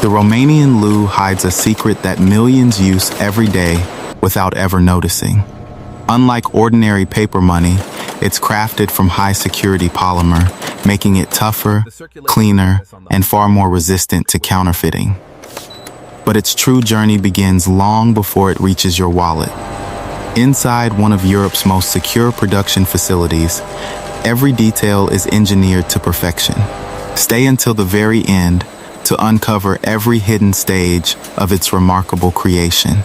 The Romanian Leu hides a secret that millions use every day without ever noticing. Unlike ordinary paper money, it's crafted from high-security polymer, making it tougher, cleaner, and far more resistant to counterfeiting. But its true journey begins long before it reaches your wallet. Inside one of Europe's most secure production facilities, every detail is engineered to perfection. Stay until the very end to uncover every hidden stage of its remarkable creation.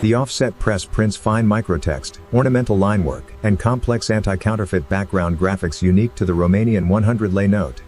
The offset press prints fine microtext, ornamental line work, and complex anti-counterfeit background graphics unique to the Romanian 100 lei note.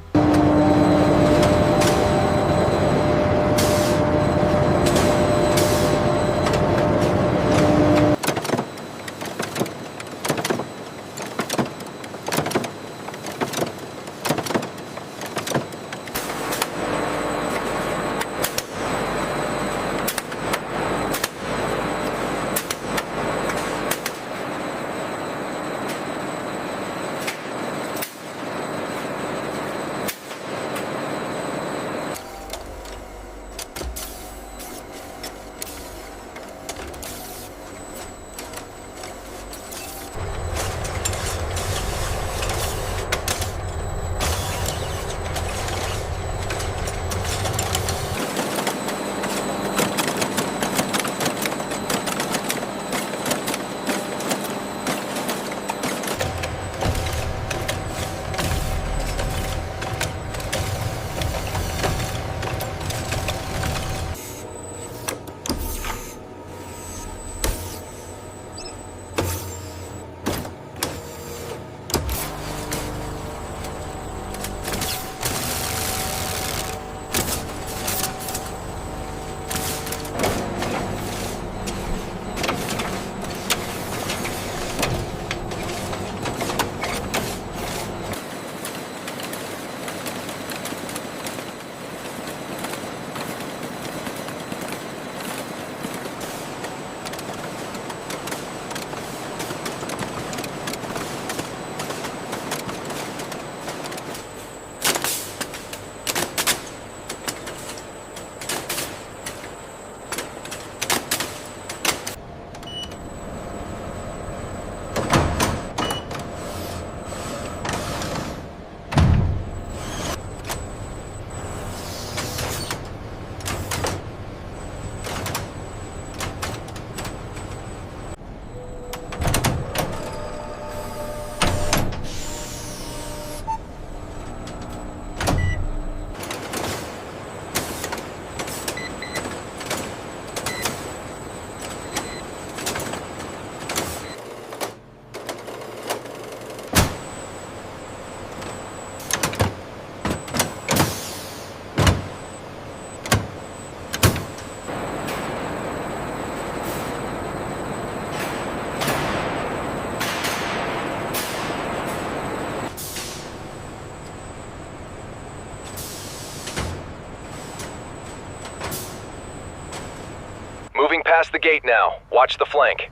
Moving past the gate now. Watch the flank.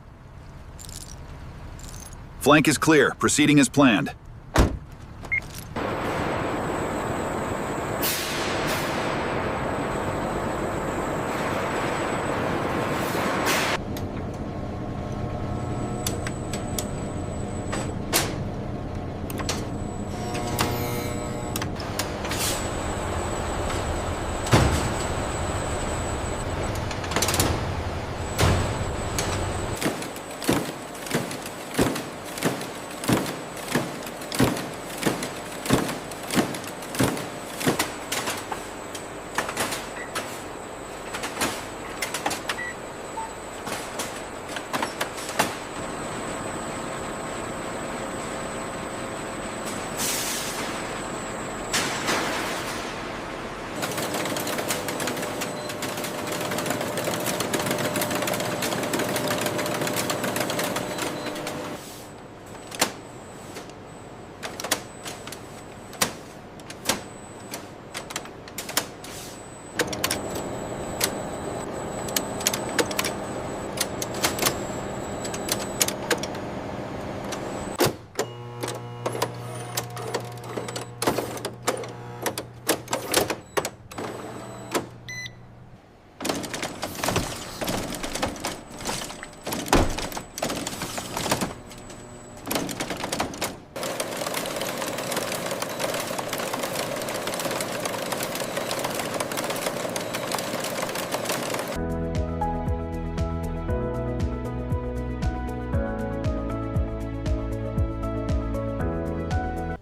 Flank is clear. Proceeding as planned.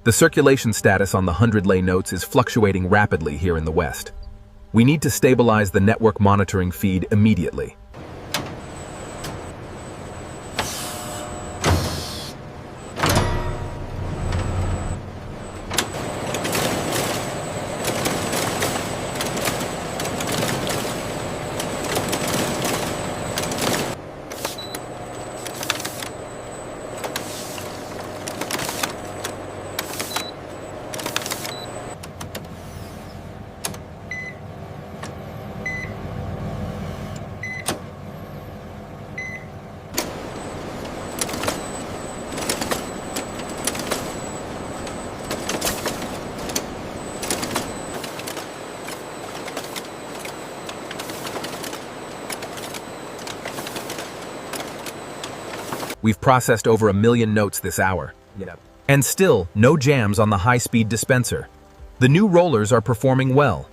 The circulation status on the 100 Lei notes is fluctuating rapidly here in the West. We need to stabilize the network monitoring feed immediately. We've processed over 1 million notes this hour. And still, no jams on the high-speed dispenser. The new rollers are performing well.